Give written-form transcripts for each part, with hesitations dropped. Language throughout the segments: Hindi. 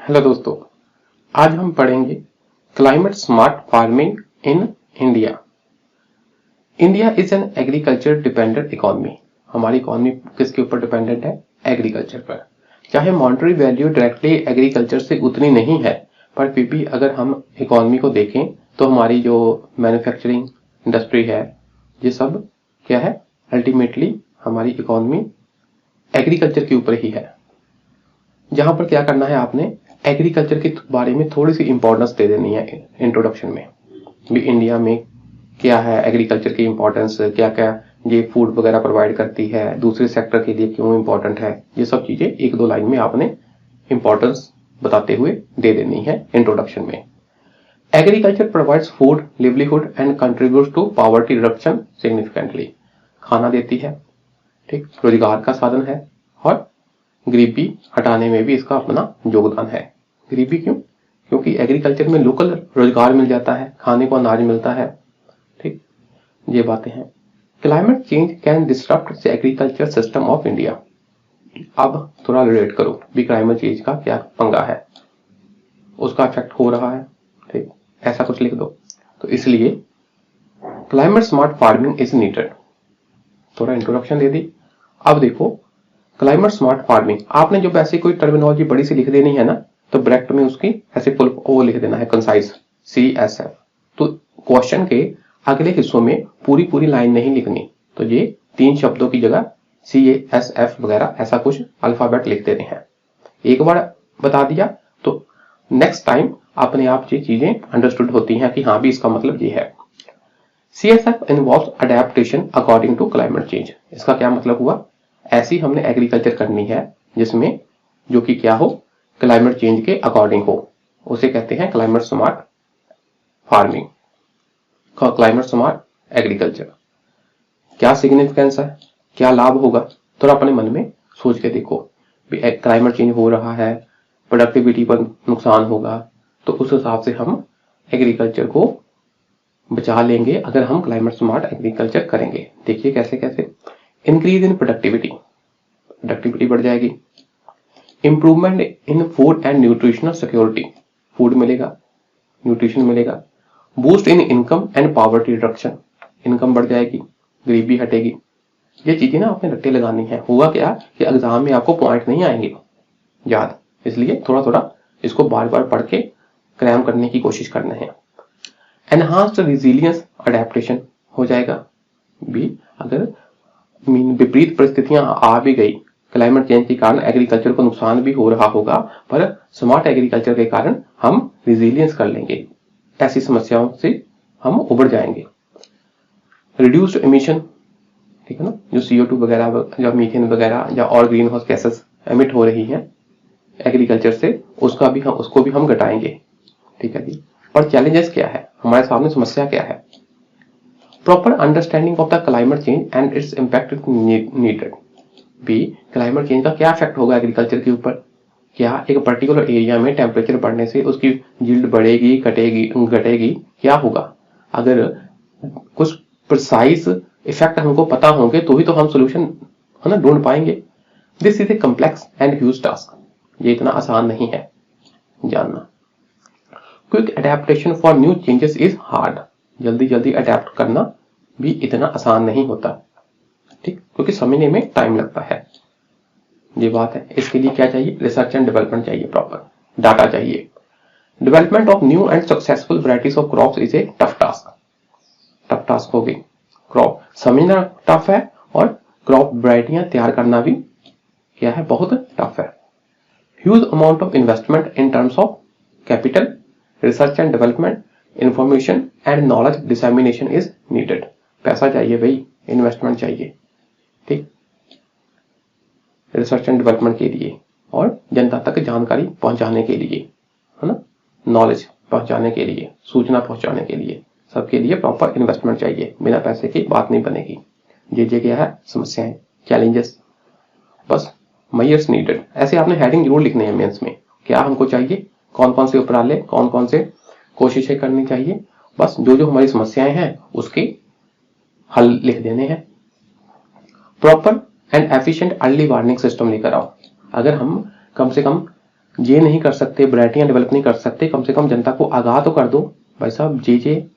हेलो दोस्तों, आज हम पढ़ेंगे climate smart farming in India. India is an agriculture dependent economy. हमारी इकोनॉमी किसके ऊपर डिपेंडेंट है? एग्रीकल्चर पर। चाहे मॉनेटरी वैल्यू डायरेक्टली एग्रीकल्चर से उतनी नहीं है, पर फिर भी अगर हम इकोनॉमी को देखें तो हमारी जो मैन्युफैक्चरिंग इंडस्ट्री है, ये सब क्या है? अल्टीमेटली हमारी इकोनॉमी एग्रीकल्चर के ऊपर ही है। जहां पर क्या करना है, आपने एग्रीकल्चर के बारे में थोड़ी सी इंपॉर्टेंस दे देनी है इंट्रोडक्शन में। भी इंडिया में क्या है एग्रीकल्चर की इंपॉर्टेंस, क्या क्या ये फूड वगैरह प्रोवाइड करती है, दूसरे सेक्टर के लिए क्यों इंपॉर्टेंट है, ये सब चीजें एक दो लाइन में आपने इंपॉर्टेंस बताते हुए दे देनी है इंट्रोडक्शन में। Agriculture provides food, livelihood and contributes to poverty reduction significantly. खाना देती है, ठीक, रोजगार का साधन है और गरीबी हटाने में भी इसका अपना योगदान है। गरीबी क्यों? क्योंकि एग्रीकल्चर में लोकल रोजगार मिल जाता है, खाने को अनाज मिलता है, ठीक, ये बातें हैं। Climate change can disturb the agriculture system of India. अब थोड़ा रिलेट करो भी क्लाइमेट चेंज का क्या पंगा है, उसका इफेक्ट हो रहा है, ठीक, ऐसा कुछ लिख दो। तो इसलिए climate smart farming is needed. थोड़ा इंट्रोडक्शन दे दी। अब देखो क्लाइमेट स्मार्ट फार्मिंग, आपने जब ऐसी कोई टर्मिनोलॉजी बड़ी सी लिख देनी है ना, तो ब्रैकेट में उसकी ऐसे फुल वो लिख देना है, कंसाइज CSF। तो क्वेश्चन के अगले हिस्सों में पूरी पूरी लाइन नहीं लिखनी, तो ये 3 शब्दों की जगह CSF वगैरह ऐसा कुछ अल्फाबेट लिख देने हैं। एक बार बता दिया तो नेक्स्ट टाइम अपने आप ये चीजें अंडरस्टूड होती हैं कि हाँ भी इसका मतलब ये है। CSF involves adaptation according to climate change. इसका क्या मतलब हुआ? ऐसी हमने एग्रीकल्चर करनी है जिसमें जो कि क्या हो, क्लाइमेट चेंज के अकॉर्डिंग हो, उसे कहते हैं climate smart farming, climate smart agriculture. क्या सिग्निफिकेंस है, क्या लाभ होगा, थोड़ा अपने मन में सोच के देखो। क्लाइमेट चेंज हो रहा है, प्रोडक्टिविटी पर नुकसान होगा, तो उस हिसाब से हम एग्रीकल्चर को बचा लेंगे अगर हम क्लाइमेट स्मार्ट एग्रीकल्चर करेंगे। देखिए कैसे कैसे। इंक्रीज इन प्रोडक्टिविटी बढ़ जाएगी। Improvement in food and nutritional security, food मिलेगा, न्यूट्रिशन मिलेगा। Boost in income and poverty reduction, income बढ़ जाएगी, गरीबी हटेगी। ये चीजें ना आपने रट्टे लगानी है। होगा क्या कि एग्जाम में आपको पॉइंट नहीं आएंगे याद, इसलिए थोड़ा थोड़ा इसको बार बार पढ़ के क्रैम करने की कोशिश करना है। एनहांस्ड रिजिलियंस अडेप्टेशन हो जाएगा भी। अगर विपरीत परिस्थितियां आ भी गई, क्लाइमेट चेंज के कारण एग्रीकल्चर को नुकसान भी हो रहा होगा, पर स्मार्ट एग्रीकल्चर के कारण हम रिजिलियंस कर लेंगे, ऐसी समस्याओं से हम उबर जाएंगे। रिड्यूस्ड एमिशन, ठीक है ना, जो CO2 वगैरह या मीथेन वगैरह या और ग्रीन हाउस गैसेस एमिट हो रही हैं एग्रीकल्चर से, उसको भी हम घटाएंगे, ठीक है जी। पर चैलेंजेस क्या है, हमारे सामने समस्या क्या है? Proper understanding of the climate change and its impact needed. भी क्लाइमेट चेंज का क्या इफेक्ट होगा एग्रीकल्चर के ऊपर? क्या एक पर्टिकुलर एरिया में टेम्परेचर बढ़ने से उसकी यील्ड बढ़ेगी, घटेगी, क्या होगा? अगर कुछ प्रिसाइज इफेक्ट हमको पता होंगे तो ही तो हम सोल्यूशन है ना ढूंढ पाएंगे। This is a complex and huge task, ये इतना आसान नहीं है जानना। Quick adaptation for new changes is hard, जल्दी जल्दी अडेप्ट करना भी इतना आसान नहीं होता, ठीक, क्योंकि समझने में टाइम लगता है, ये बात है। इसके लिए क्या चाहिए? रिसर्च एंड डेवलपमेंट चाहिए, प्रॉपर डाटा चाहिए। Development of new and successful varieties of crops is a tough task हो गई। क्रॉप समझना टफ है और क्रॉप वैरायटियां तैयार करना भी क्या है, बहुत टफ है। Huge amount of investment in terms of capital, research and development, information and knowledge dissemination is needed. पैसा चाहिए भाई, इन्वेस्टमेंट चाहिए, ठीक, रिसर्च एंड डेवलपमेंट के लिए और जनता तक जानकारी पहुंचाने के लिए, है ना, नॉलेज पहुंचाने के लिए, सूचना पहुंचाने के लिए, सबके लिए प्रॉपर इन्वेस्टमेंट चाहिए। बिना पैसे की बात नहीं बनेगी। ये क्या है, समस्याएं, चैलेंजेस, बस मेजर्स नीडेड, ऐसे आपने हेडिंग जरूर लिखने हैं मेंस में। क्या हमको चाहिए, कौन कौन से उपराले, कौन कौन से कोशिशें करनी चाहिए, बस जो जो हमारी समस्याएं हैं उसके हल लिख देने हैं। Proper and efficient early warning system लेकर आओ। अगर हम कम से कम ये नहीं कर सकते, वैरायटियां डेवलप नहीं कर सकते, कम से कम जनता को आगाह तो कर दो भाई साहब, जे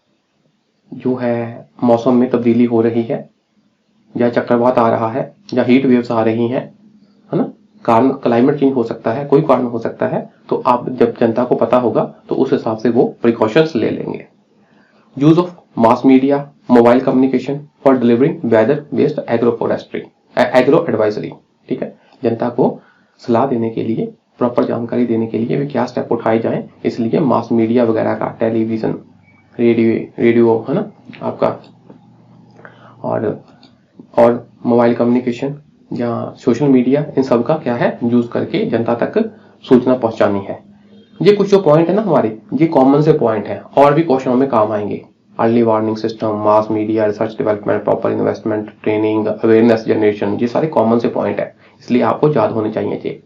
जो है मौसम में तब्दीली हो रही है, या चक्रवात आ रहा है, या हीट वेव्स आ रही हैं, है ना, कारण क्लाइमेट चेंज हो सकता है, कोई कारण हो सकता है, तो आप जब जनता को पता होगा तो उस हिसाब से वो प्रिकॉशंस ले लेंगे। Use of mass media, mobile communication for delivering weather based agro advisory, ठीक है, जनता को सलाह देने के लिए, प्रॉपर जानकारी देने के लिए भी क्या स्टेप उठाए जाएं, इसलिए मास मीडिया वगैरह का, टेलीविजन, रेडियो है ना आपका, और मोबाइल कम्युनिकेशन या सोशल मीडिया, इन सब का क्या है यूज करके जनता तक सूचना पहुंचानी है। ये कुछ जो पॉइंट है ना हमारे, ये कॉमन से पॉइंट है, और भी क्वेश्चनों में काम आएंगे। Early warning system, mass media, research development, proper investment, training, awareness generation, ये सारे कॉमन से पॉइंट है, इसलिए आपको याद होने चाहिए। ये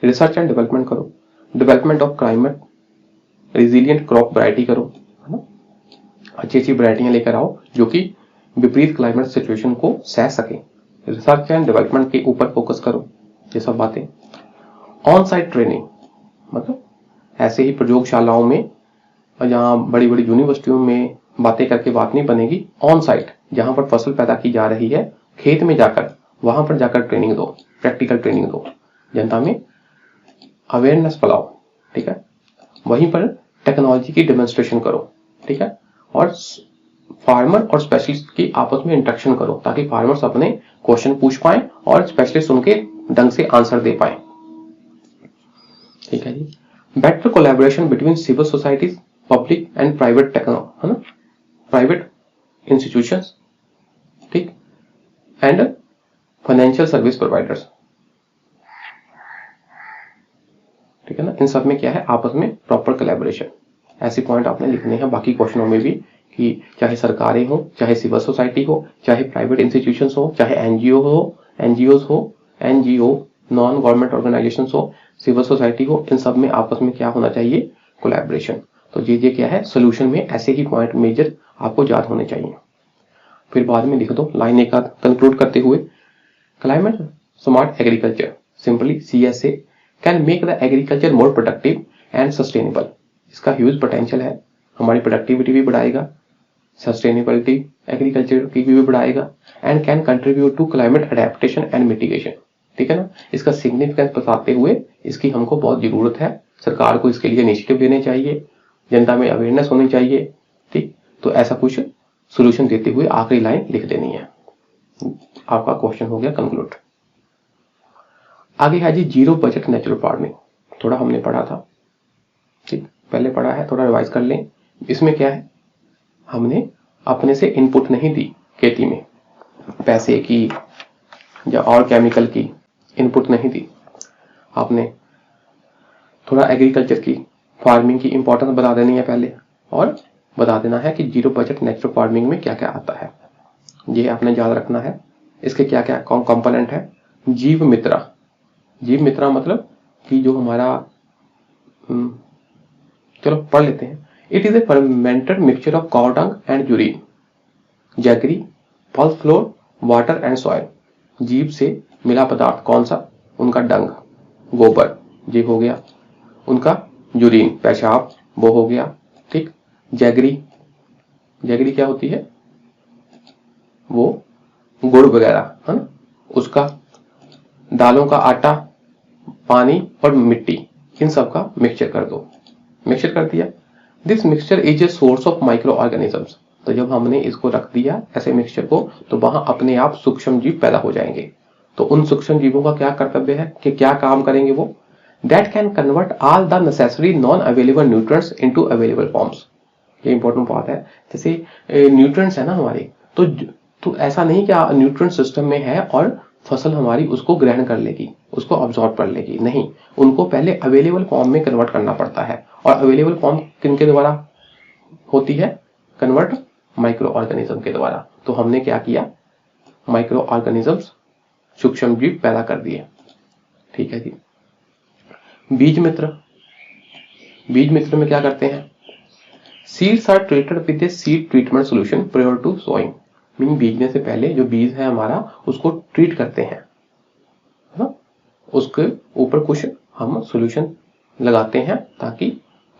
रिसर्च एंड डेवलपमेंट करो, development of climate resilient crop variety करो, है ना, अच्छी अच्छी वैरायटियां लेकर आओ जो कि विपरीत क्लाइमेट सिचुएशन को सह सके। रिसर्च एंड डेवलपमेंट के ऊपर फोकस करो, ये सब बातें। ऑन साइट ट्रेनिंग मतलब ऐसे ही प्रयोगशालाओं में, जहां बड़ी बड़ी यूनिवर्सिटियों में बातें करके बात नहीं बनेगी, ऑन साइट जहां पर फसल पैदा की जा रही है, खेत में जाकर, वहां पर जाकर ट्रेनिंग दो, प्रैक्टिकल ट्रेनिंग दो, जनता में अवेयरनेस फैलाओ, ठीक है। वहीं पर टेक्नोलॉजी की डेमोन्स्ट्रेशन करो, ठीक है, और फार्मर और स्पेशलिस्ट की आपस में इंटरेक्शन करो, ताकि फार्मर्स अपने क्वेश्चन पूछ पाए और स्पेशलिस्ट उनके ढंग से आंसर दे पाए, ठीक है जी। Better collaboration between civil societies, public and private है ना, प्राइवेट इंस्टीट्यूशंस, ठीक, एंड फाइनेंशियल सर्विस प्रोवाइडर्स, ठीक है ना, इन सब में क्या है आपस में प्रॉपर कोलैबोरेशन। ऐसे पॉइंट आपने लिखने हैं बाकी क्वेश्चनों में भी, कि चाहे सरकारें हो, चाहे सिविल सोसाइटी हो, चाहे प्राइवेट इंस्टीट्यूशंस हो, चाहे एनजीओ नॉन गवर्नमेंट ऑर्गेनाइजेशंस हो, सिविल सोसाइटी हो, इन सब में आपस में क्या होना चाहिए, कोलैबोरेशन। तो ये क्या है सोल्यूशन में, ऐसे ही पॉइंट मेजर आपको याद होने चाहिए। फिर बाद में लिख दो लाइन एक आध कंक्लूड करते हुए, climate smart agriculture simply CSA can make the agriculture more productive and sustainable. इसका ह्यूज पोटेंशियल है, हमारी प्रोडक्टिविटी भी बढ़ाएगा, सस्टेनेबिलिटी एग्रीकल्चर की भी बढ़ाएगा, and can contribute to climate adaptation and mitigation, ठीक है ना। इसका सिग्निफिकेंस बताते हुए इसकी हमको बहुत जरूरत है, सरकार को इसके लिए इनिशिएटिव लेने चाहिए, जनता में अवेयरनेस होनी चाहिए, ठीक। तो ऐसा कुछ सोल्यूशन देते हुए आखिरी लाइन लिख देनी है। आपका क्वेश्चन हो गया कंक्लूड। आगे है जी जीरो बजट नेचुरल फार्मिंग, थोड़ा हमने पढ़ा था, ठीक, पहले पढ़ा है, थोड़ा रिवाइज कर लें। इसमें क्या है, हमने अपने से इनपुट नहीं दी खेती में, पैसे की या और केमिकल की इनपुट नहीं दी, आपने थोड़ा एग्रीकल्चर की, फार्मिंग की इंपॉर्टेंस बता देनी है पहले, और बता देना है कि जीरो बजट नेचुरल फार्मिंग में क्या क्या आता है, ये आपने याद रखना है। इसके क्या क्या कंपोनेंट है। जीव मित्रा, जीव मित्रा मतलब कि जो हमारा, चलो पढ़ लेते हैं। It is a fermented mixture of cow dung and urine, jaggery, pulse floor, water and soil. जीव से मिला पदार्थ कौन सा, उनका डंग, गोबर, ये हो गया, उनका यूरिन, पेशाब, वो हो गया, ठीक। जैगरी, जैगरी क्या होती है, वो गुड़ वगैरह है ना, उसका, दालों का आटा, पानी और मिट्टी, इन सब का मिक्सचर कर दो, मिक्सचर कर दिया। This mixture is a source of micro organisms, तो जब हमने इसको रख दिया ऐसे मिक्सचर को, तो वहां अपने आप सूक्ष्म जीव पैदा हो जाएंगे। तो उन सूक्ष्म जीवों का क्या कर्तव्य है, कि क्या काम करेंगे वो, that can convert all the necessary non available nutrients into available forms. ये इंपॉर्टेंट बात है। जैसे न्यूट्रिएंट्स है ना हमारे, तो ऐसा नहीं कि न्यूट्रिएंट सिस्टम में है और फसल हमारी उसको ग्रहण कर लेगी, उसको अब्सॉर्ब कर लेगी, नहीं, उनको पहले अवेलेबल फॉर्म में कन्वर्ट करना पड़ता है। और अवेलेबल फॉर्म किनके द्वारा होती है, कन्वर्ट माइक्रो ऑर्गेनिज्म के द्वारा। तो हमने क्या किया, माइक्रो ऑर्गेनिजम्स, सूक्ष्म जीव पैदा कर दिए, ठीक है जी। बीज मित्र, बीज मित्र में क्या करते हैं, seeds are treated with a seed treatment solution prior to sowing, mean बीजने से पहले जो बीज है हमारा उसको ट्रीट करते हैं, है ना, उसके ऊपर कुछ हम सॉल्यूशन लगाते हैं ताकि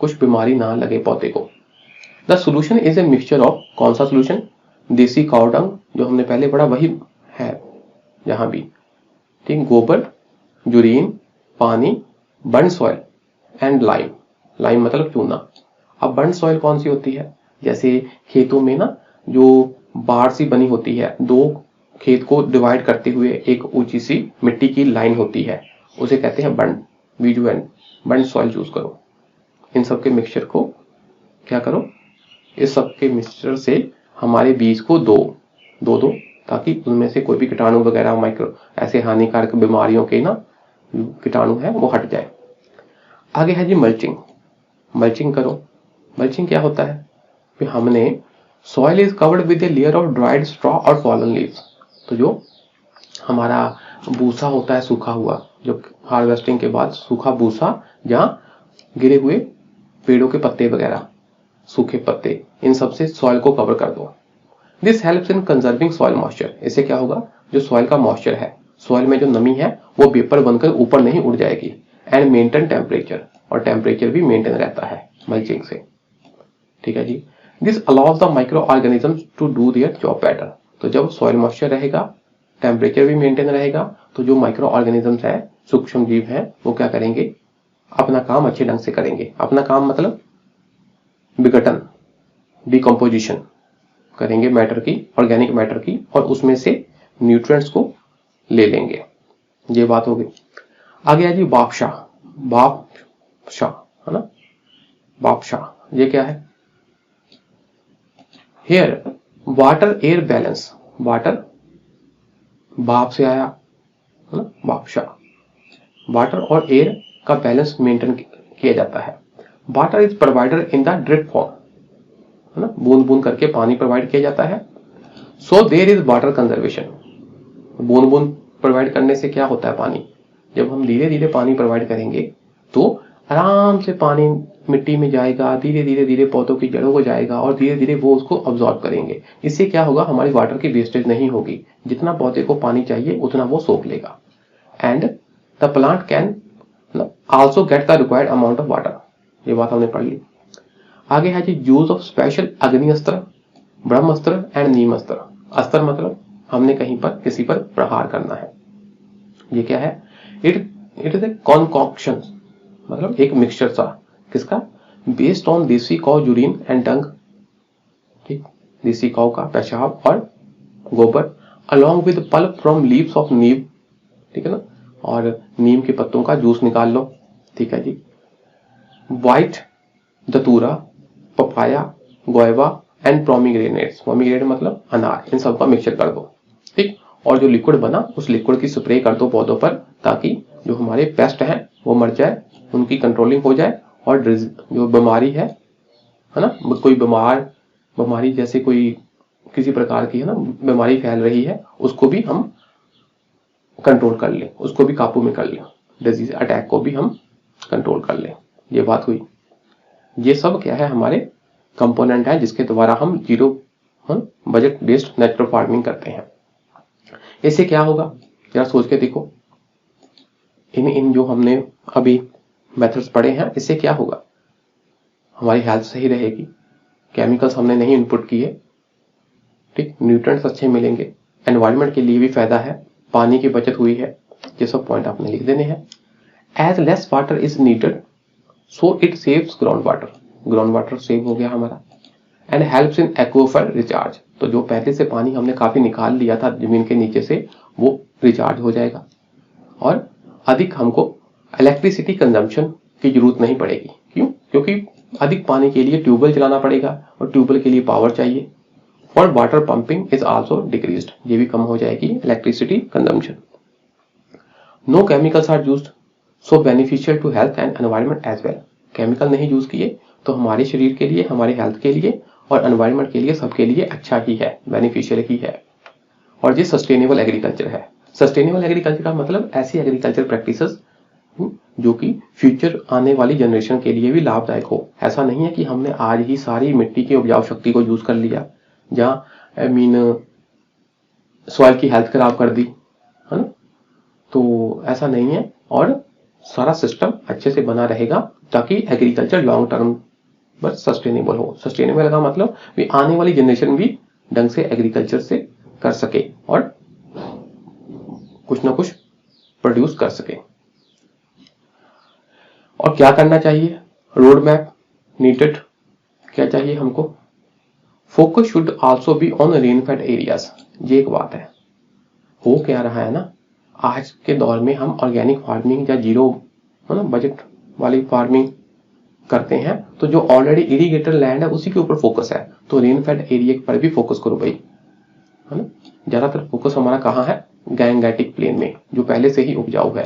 कुछ बीमारी ना लगे पौधे को। The solution is a mixture of, कौन सा सोल्यूशन? देसी काऊ डंग जो हमने पहले पढ़ा वही है यहाँ भी, ठीक, गोबर, यूरिन, पानी, burn soil and lime. Lime मतलब चूना। अब बर्न सॉइल कौन सी होती है? जैसे खेतों में ना जो बाढ़ सी बनी होती है, दो खेत को डिवाइड करते हुए एक ऊंची सी मिट्टी की लाइन होती है, उसे कहते हैं बर्न। वीजुअल बर्न सॉइल चूज करो। इन सब के मिक्सचर को क्या करो, इस सब के मिक्सचर से हमारे बीज को दो ताकि उनमें से कोई भी कीटाणु वगैरह, माइक्रो ऐसे हानिकारक बीमारियों के ना कीटाणु है वो हट जाए। आगे है जी मल्चिंग। मल्चिंग करो। मल्चिंग क्या होता है? कि हमने soil is covered with a layer of dried straw और फॉलन लीव्स। तो जो हमारा भूसा होता है सूखा हुआ, जो हार्वेस्टिंग के बाद सूखा भूसा, जहाँ गिरे हुए पेड़ों के पत्ते वगैरह, सूखे पत्ते, इन सब से सॉइल को कवर कर दो। This helps in conserving soil moisture. इससे क्या होगा, जो सॉइल का मॉइस्चर है, सॉइल में जो नमी है वो वेपर बनकर ऊपर नहीं उड़ जाएगी। एंड मेंटेन टेम्परेचर, और टेम्परेचर भी मेंटेन रहता है मल्चिंग से, ठीक है जी। This allows the microorganisms to do their job better. तो जब सॉइल मॉइस्चर रहेगा, टेम्परेचर भी मेंटेन रहेगा, तो जो माइक्रो ऑर्गेनिजम्स है, सूक्ष्म जीव है, वो क्या करेंगे, अपना काम अच्छे ढंग से करेंगे। अपना काम मतलब विघटन, डिकम्पोजिशन करेंगे मैटर की, ऑर्गेनिक मैटर की, और उसमें से न्यूट्रिएंट्स को ले लेंगे। ये बात हो गई। आगे है जी वापशा। वापशा है ना, वापशा ये क्या है? Hair water air balance. Water वाप से आया है ना, वापशा। वाटर और एयर का बैलेंस मेंटेन किया जाता है। Water is provided in the drip form, है ना, बूंद बूंद करके पानी प्रोवाइड किया जाता है। So there is water conservation. बूंद बूंद प्रोवाइड करने से क्या होता है, पानी, जब हम धीरे धीरे पानी प्रोवाइड करेंगे तो आराम से पानी मिट्टी में जाएगा, धीरे धीरे धीरे पौधों की जड़ों को जाएगा और धीरे धीरे वो उसको अब्सॉर्ब करेंगे। इससे क्या होगा, हमारी वाटर की वेस्टेज नहीं होगी। जितना पौधे को पानी चाहिए उतना वो सोख लेगा। And the plant can also get the required amount of water. ये बात हमने पढ़ ली। आगे है जी यूज ऑफ स्पेशल अग्नि अस्त्र, ब्रह्मास्त्र एंड नीम अस्त्र। अस्त्र मतलब हमने कहीं पर किसी पर प्रहार करना है। ये क्या है? इट इज ए कॉन्कॉक्शन, मतलब एक मिक्सचर सा, किसका? Based on desi cow urine and dung, ठीक, देसी काउ का पेशाब और गोबर, along with pulp from leaves of neem, ठीक है ना, और नीम के पत्तों का जूस निकाल लो, ठीक है जी। White datura, papaya, guava and pomegranates. Pomegranate मतलब अनार, इन सबका मिक्सचर कर दो, ठीक, और जो लिक्विड बना उस लिक्विड की स्प्रे कर दो पौधों पर, ताकि जो हमारे पेस्ट हैं वो मर जाए, उनकी कंट्रोलिंग हो जाए, और जो बीमारी है ना, कोई बीमारी जैसे कोई किसी प्रकार की है ना बीमारी फैल रही है, उसको भी हम कंट्रोल कर लें, उसको भी काबू में कर लें, डिजीज अटैक को भी हम कंट्रोल कर लें। ये बात हुई। ये सब क्या है, हमारे कंपोनेंट है जिसके द्वारा हम zero budget based natural farming करते हैं। इससे क्या होगा, जरा सोच के देखो, इन जो हमने अभी मेथड्स पढ़े हैं, इससे क्या होगा, हमारी हेल्थ सही रहेगी, केमिकल्स हमने नहीं इनपुट किए, ठीक, न्यूट्रिएंट्स अच्छे मिलेंगे, एनवायरनमेंट के लिए भी फायदा है, पानी की बचत हुई है। ये सब पॉइंट आपने लिख देने हैं। As less water is needed so it saves groundwater. Groundwater save हो गया हमारा। And helps in aquifer recharge. तो जो पहले से पानी हमने काफी निकाल लिया था जमीन के नीचे से, वो रिचार्ज हो जाएगा। और अधिक हमको इलेक्ट्रिसिटी कंजम्पशन की जरूरत नहीं पड़ेगी। क्यों? क्योंकि अधिक पानी के लिए ट्यूबवेल चलाना पड़ेगा और ट्यूबवेल के लिए पावर चाहिए। और water pumping is also decreased, ये भी कम हो जाएगी electricity consumption. No chemicals are used so beneficial to health and environment as well. Chemical नहीं यूज किए तो हमारे शरीर के लिए, हमारे हेल्थ के लिए और एनवायरनमेंट के लिए, सबके लिए अच्छा ही है, बेनिफिशियल ही है। और ये सस्टेनेबल एग्रीकल्चर है। सस्टेनेबल एग्रीकल्चर का मतलब ऐसी एग्रीकल्चर प्रैक्टिसेस जो कि फ्यूचर आने वाली जनरेशन के लिए भी लाभदायक हो। ऐसा नहीं है कि हमने आज ही सारी मिट्टी की उपजाऊ शक्ति को यूज कर लिया, जहाँ सॉइल की हेल्थ खराब कर दी, है ना, तो ऐसा नहीं है। और सारा सिस्टम अच्छे से बना रहेगा ताकि एग्रीकल्चर लॉन्ग टर्म पर सस्टेनेबल हो। सस्टेनेबल का मतलब भी आने वाली जनरेशन भी ढंग से एग्रीकल्चर से कर सके और कुछ ना कुछ प्रोड्यूस कर सके। और क्या करना चाहिए? Road map needed. क्या चाहिए हमको? Focus should also be on rainfed areas. ये एक बात है। हो क्या रहा है ना, आज के दौर में हम ऑर्गेनिक फार्मिंग या जीरो बजट वाली फार्मिंग करते हैं, तो जो ऑलरेडी इरिगेटेड लैंड है उसी के ऊपर फोकस है। तो रेनफेड एरिया पर भी फोकस करो भाई, है ना। ज्यादातर फोकस हमारा कहाँ है? गैंगेटिक प्लेन में, जो पहले से ही उपजाऊ है।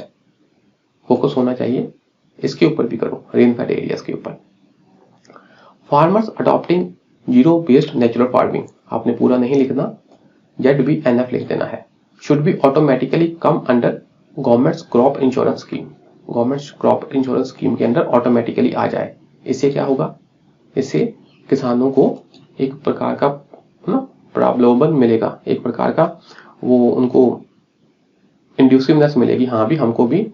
फोकस होना चाहिए इसके ऊपर भी करो, रेनफेड एरियाज के ऊपर। Farmers adopting zero based natural farming. आपने पूरा नहीं लिखना, ZBNF लिख देना है। Should be automatically come under governments crop insurance scheme. Government crop insurance scheme के अंदर ऑटोमेटिकली आ जाए। इससे क्या होगा? इससे किसानों को एक प्रकार का प्रलोभन मिलेगा, एक प्रकार का वो उनको इंड्यूसिवनेस मिलेगी। हाँ भी हमको भी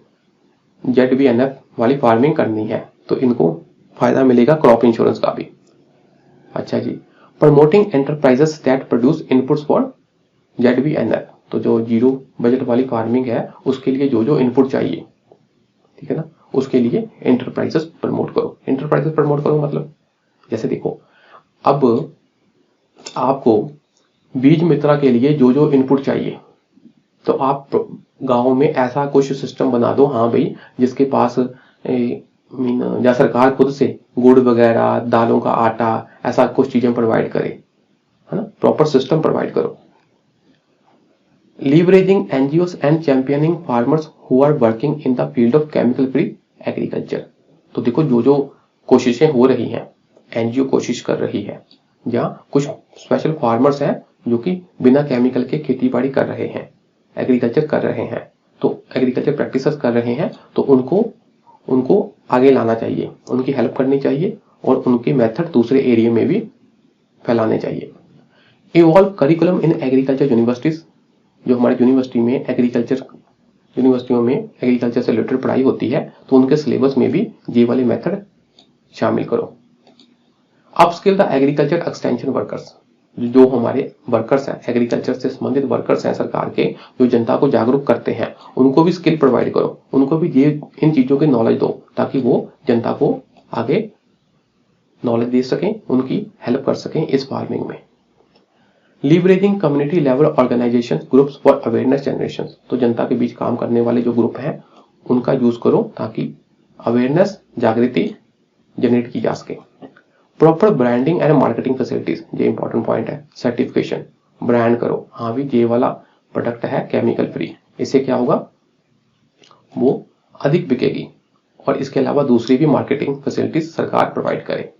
ZBNF वाली फार्मिंग करनी है, तो इनको फायदा मिलेगा क्रॉप इंश्योरेंस का भी। अच्छा जी, promoting enterprises that produce inputs for ZBNF। तो जो जीरो बजट वाली फार्मिंग है उसके लिए जो जो इनपुट चाहिए, ठीक है ना, उसके लिए एंटरप्राइजेस प्रमोट करो। एंटरप्राइजेस प्रमोट करो मतलब जैसे देखो, अब आपको बीज मित्रा के लिए जो जो इनपुट चाहिए, तो आप गांव में ऐसा कुछ सिस्टम बना दो, हाँ भाई, जिसके पास या सरकार खुद से गुड़ वगैरह, दालों का आटा, ऐसा कुछ चीजें प्रोवाइड करे, है ना। प्रॉपर सिस्टम प्रोवाइड करो। Leveraging NGOs and championing farmers who are working in the field of chemical free agriculture. तो देखो जो जो कोशिशें हो रही हैं, NGO कोशिश कर रही है, या कुछ स्पेशल फार्मर्स हैं जो कि बिना केमिकल के खेती बाड़ी कर रहे हैं, एग्रीकल्चर कर रहे हैं, तो एग्रीकल्चर प्रैक्टिसेस कर रहे हैं, तो उनको आगे लाना चाहिए, उनकी हेल्प करनी चाहिए और उनके मेथड दूसरे एरिया में भी फैलाने चाहिए। Evolve curriculum in agriculture universities. जो हमारे यूनिवर्सिटी में यूनिवर्सिटियों में एग्रीकल्चर से रिलेटेड पढ़ाई होती है, तो उनके सिलेबस में भी ये वाले मेथड शामिल करो। Upskill the agriculture extension workers. जो हमारे वर्कर्स हैं, एग्रीकल्चर से संबंधित वर्कर्स हैं सरकार के, जो जनता को जागरूक करते हैं, उनको भी स्किल प्रोवाइड करो, उनको भी ये इन चीजों की नॉलेज दो, ताकि वो जनता को आगे नॉलेज दे सकें, उनकी हेल्प कर सकें इस फार्मिंग में। Leveraging community level organization groups for awareness generation. तो जनता के बीच काम करने वाले जो ग्रुप हैं उनका यूज करो ताकि अवेयरनेस, जागृति जनरेट की जा सके। Proper branding and marketing facilities, ये इंपॉर्टेंट पॉइंट है। सर्टिफिकेशन, ब्रांड करो, हाँ भी ये वाला प्रोडक्ट है केमिकल फ्री, इससे क्या होगा, वो अधिक बिकेगी। और इसके अलावा दूसरी भी मार्केटिंग फैसिलिटीज सरकार प्रोवाइड करे।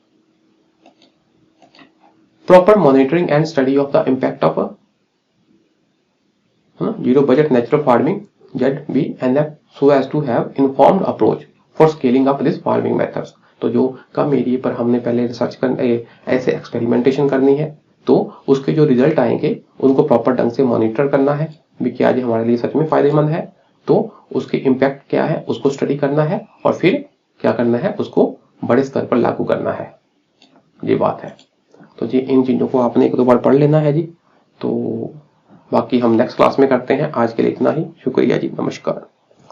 Proper monitoring and study of the impact of zero budget natural farming ZBNF so as to have informed approach for scaling up this farming methods। तो जो कम एरिया पर हमने पहले रिसर्च ऐसे एक्सपेरिमेंटेशन करनी है, तो उसके जो रिजल्ट आएंगे उनको प्रॉपर ढंग से मॉनिटर करना है भी क्या ये हमारे लिए सच में फायदेमंद है, तो उसके इम्पैक्ट क्या है उसको स्टडी करना है और फिर क्या करना है, उसको बड़े स्तर पर लागू करना है। ये बात है। तो जी इन चीजों को आपने एक दो बार पढ़ लेना है जी। तो बाकी हम नेक्स्ट क्लास में करते हैं। आज के लिए इतना ही। शुक्रिया जी, नमस्कार।